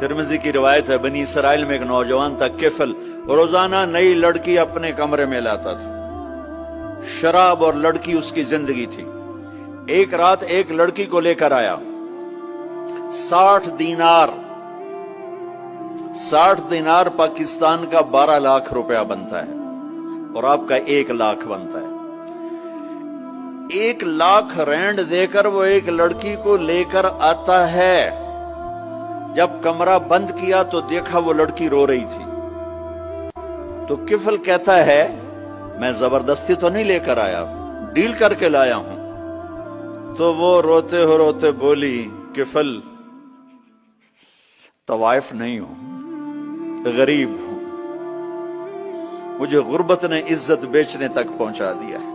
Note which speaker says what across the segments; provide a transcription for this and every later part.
Speaker 1: ترمذی کی روایت ہے، بنی اسرائیل میں ایک نوجوان تھا کفل، روزانہ نئی لڑکی اپنے کمرے میں لاتا تھا، شراب اور لڑکی اس کی زندگی تھی۔ ایک رات ایک لڑکی کو لے کر آیا، 60 دینار پاکستان کا 12 لاکھ روپیہ بنتا ہے، اور آپ کا 1 لاکھ بنتا ہے۔ 1 لاکھ رینڈ دے کر وہ ایک لڑکی کو لے کر آتا ہے۔ جب کمرہ بند کیا تو دیکھا وہ لڑکی رو رہی تھی، تو کفل کہتا ہے میں زبردستی تو نہیں لے کر آیا، ڈیل کر کے لایا ہوں۔ تو وہ روتے روتے بولی، کفل طوائف نہیں ہوں، غریب ہوں، مجھے غربت نے عزت بیچنے تک پہنچا دیا ہے۔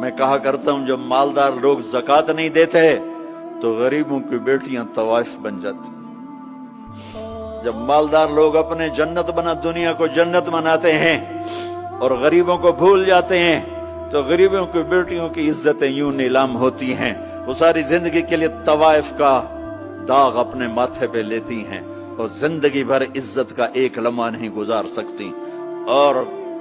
Speaker 1: میں کہا کرتا ہوں جب مالدار لوگ زکوٰۃ نہیں دیتے تو غریبوں کی بیٹیاں طوائف بن جاتی۔ جب مالدار لوگ اپنے جنت بنا دنیا کو جنت بناتے ہیں اور غریبوں کو بھول جاتے ہیں تو غریبوں کی بیٹیوں کی عزتیں یوں نیلام ہوتی ہیں۔ وہ ساری زندگی کے لیے طوائف کا داغ اپنے ماتھے پہ لیتی ہیں اور زندگی بھر عزت کا ایک لمحہ نہیں گزار سکتی۔ اور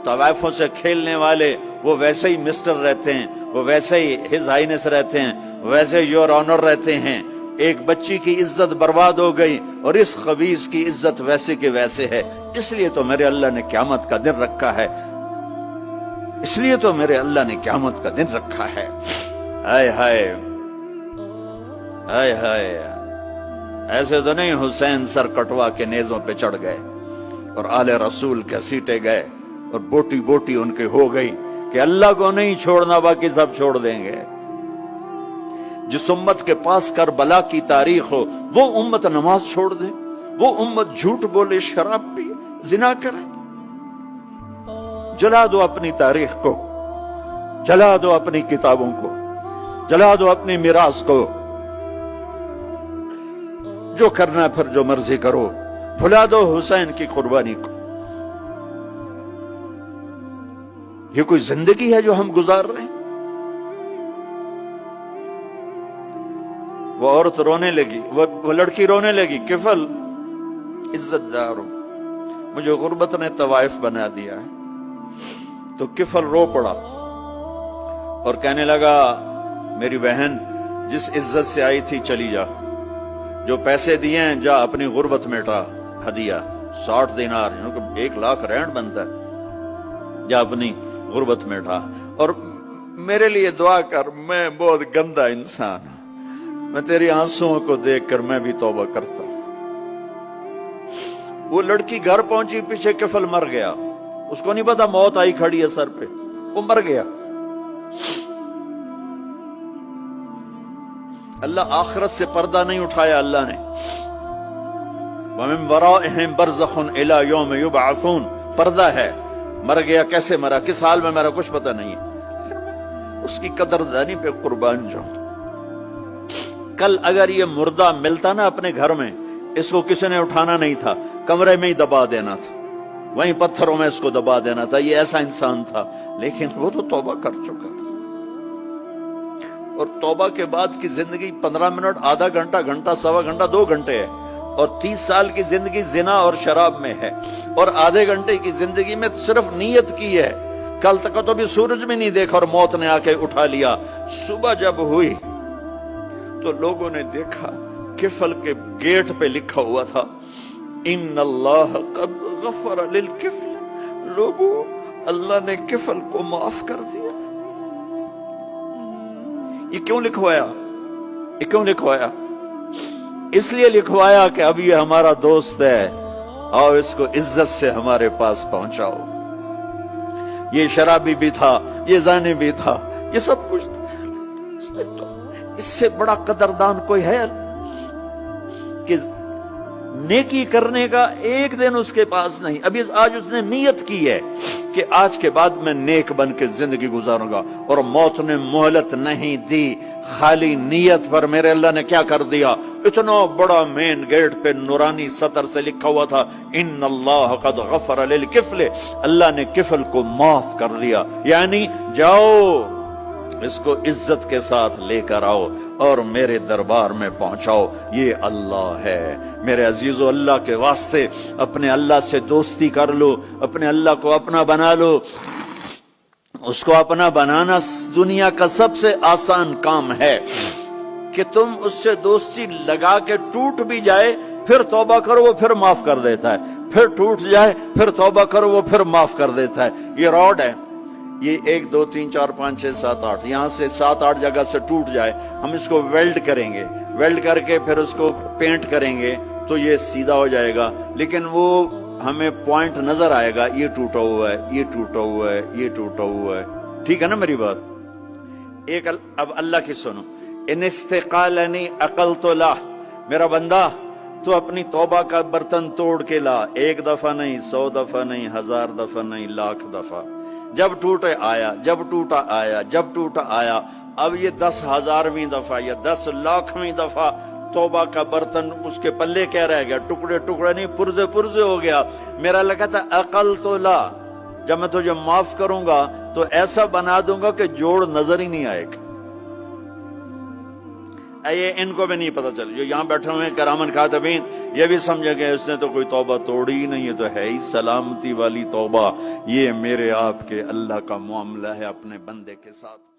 Speaker 1: طوائفوں سے کھیلنے والے وہ ویسے ہی مسٹر رہتے ہیں، وہ ویسے ہی ہز ہائنس رہتے ہیں، ویسے یور آنر رہتے ہیں۔ ایک بچی کی عزت برباد ہو گئی اور اس خبیث کی عزت ویسے کے ویسے ہے۔ اس لیے تو میرے اللہ نے قیامت کا دن رکھا ہے، اس لیے تو میرے اللہ نے قیامت کا دن رکھا ہے۔ ہائے ہائے ہائے ہائے، ایسے تو نہیں حسین سر کٹوا کے نیزوں پہ چڑھ گئے اور آل رسول کے سیٹے گئے اور بوٹی بوٹی ان کے ہو گئی کہ اللہ کو نہیں چھوڑنا باقی سب چھوڑ دیں گے۔ جس امت کے پاس کربلا کی تاریخ ہو وہ امت نماز چھوڑ دے، وہ امت جھوٹ بولے، شراب پیے، زنا کرے۔ جلا دو اپنی تاریخ کو، جلا دو اپنی کتابوں کو، جلا دو اپنی میراث کو، جو کرنا پھر جو مرضی کرو، بھلا دو حسین کی قربانی کو۔ یہ کوئی زندگی ہے جو ہم گزار رہے ہیں؟ وہ عورت رونے لگی، وہ لڑکی رونے لگی، کفل عزت دار ہو، مجھے غربت نے طوائف بنا دیا ہے۔ تو کفل رو پڑا اور کہنے لگا میری بہن جس عزت سے آئی تھی چلی جا، جو پیسے دیے ہیں جا اپنی غربت میٹا، ہدیہ 60 دینار یعنی کہ 1 لاکھ رینڈ بنتا ہے، جا اپنی غربت میٹا، اور میرے لیے دعا کر، میں بہت گندا انسان ہوں، میں تیری آنسوؤں کو دیکھ کر میں بھی توبہ کرتا ہوں۔ وہ لڑکی گھر پہنچی، پیچھے کفل مر گیا، اس کو نہیں پتا موت آئی کھڑی ہے سر پہ، وہ مر گیا۔ اللہ آخرت سے پردہ نہیں اٹھایا اللہ نے۔ وَمِن وَرَائِهِمْ بَرْزَخٌ إِلَى يَوْمِ يُبْعَثُونَ، پردہ ہے، مر گیا، کیسے مرا، کس حال میں مرا، کچھ پتہ نہیں ہے، اس کی قدردانی پہ قربان جاؤں۔ کل اگر یہ مردہ ملتا نا اپنے گھر میں، اس کو کسی نے اٹھانا نہیں تھا، کمرے میں ہی دبا دینا تھا، وہیں پتھروں میں اس کو دبا دینا تھا، یہ ایسا انسان تھا، لیکن وہ تو توبہ کر چکا تھا۔ اور توبہ کے بعد کی زندگی 15 منٹ، آدھا گھنٹہ، گھنٹہ، سوا گھنٹہ، 2 گھنٹے ہے، اور 30 سال کی زندگی زنا اور شراب میں ہے، اور آدھے گھنٹے کی زندگی میں صرف نیت کی ہے۔ کل تک تو بھی سورج بھی نہیں دیکھا اور موت نے آ کے اٹھا لیا۔ صبح جب ہوئی تو لوگوں نے دیکھا کفل کے گیٹ پہ لکھا ہوا تھا ان اللہ قد غفر للکفل، لوگوں اللہ نے کفل کو معاف کر دیا۔ یہ کیوں لکھوایا؟ یہ کیوں لکھوایا؟ اس لیے لکھوایا کہ اب یہ ہمارا دوست ہے، آؤ اس کو عزت سے ہمارے پاس پہنچاؤ۔ یہ شرابی بھی تھا، یہ زانی بھی تھا، یہ سب کچھ تھا۔ اس سے بڑا قدردان کوئی ہے کہ نیکی کرنے کا ایک دن اس کے پاس نہیں؟ ابھی آج اس نے نیت کی ہے کہ آج کے بعد میں نیک بن کے زندگی گزاروں گا، اور موت نے مہلت نہیں دی۔ خالی نیت پر میرے اللہ نے کیا کر دیا، اتنا بڑا مین گیٹ پہ نورانی سطر سے لکھا ہوا تھا ان اللہ قد غفر للکفل، اللہ نے کفل کو معاف کر دیا، یعنی جاؤ اس کو عزت کے ساتھ لے کر آؤ۔ اور میرے دربار میں پہنچاؤ، یہ اللہ ہے۔ میرے عزیزو، اللہ کے واسطے اپنے اللہ سے دوستی کر لو، اپنے اللہ کو اپنا بنا لو۔ اس کو اپنا بنانا دنیا کا سب سے آسان کام ہے کہ تم اس سے دوستی لگا کے ٹوٹ بھی جائے پھر توبہ کرو، وہ پھر معاف کر دیتا ہے، پھر ٹوٹ جائے پھر توبہ کرو، وہ پھر معاف کر دیتا ہے۔ یہ راڈ ہے، یہ 1 2 3 4 5 6 7 8، یہاں سے 7 8 جگہ سے ٹوٹ جائے، ہم اس کو ویلڈ کریں گے، ویلڈ کر کے پھر اس کو پینٹ کریں گے تو یہ سیدھا ہو جائے گا، لیکن وہ ہمیں پوائنٹ نظر آئے گا، یہ ٹوٹا ہوا ہے، یہ ٹوٹا ہوا ہے، یہ ٹوٹا ہوا ہے۔ ٹھیک ہے نا میری بات؟ ایک اب اللہ کی سنو، ان استقالنی عقلت له، میرا بندہ تو اپنی توبہ کا برتن توڑ کے لا، 1 دفعہ نہیں، 100 دفعہ نہیں، 1000 دفعہ نہیں، 1,00,000 دفعہ۔ جب ٹوٹے آیا، جب ٹوٹا آیا، جب ٹوٹا آیا، اب یہ 10,000ویں دفعہ یا 10,00,000ویں دفعہ توبہ کا برتن اس کے پلے کیا رہ گیا؟ ٹکڑے ٹکڑے نہیں، پرزے پرزے ہو گیا۔ میرا لگا تھا عقل تو لا، جب میں تجھے معاف کروں گا تو ایسا بنا دوں گا کہ جوڑ نظر ہی نہیں آئے گا۔ یہ ان کو بھی نہیں پتا چل، جو یہاں بیٹھے ہوئے کرامن کاتبین، یہ بھی سمجھے گئے اس نے تو کوئی توبہ توڑی ہی نہیں، ہے تو ہے ہی سلامتی والی توبہ۔ یہ میرے آپ کے اللہ کا معاملہ ہے اپنے بندے کے ساتھ۔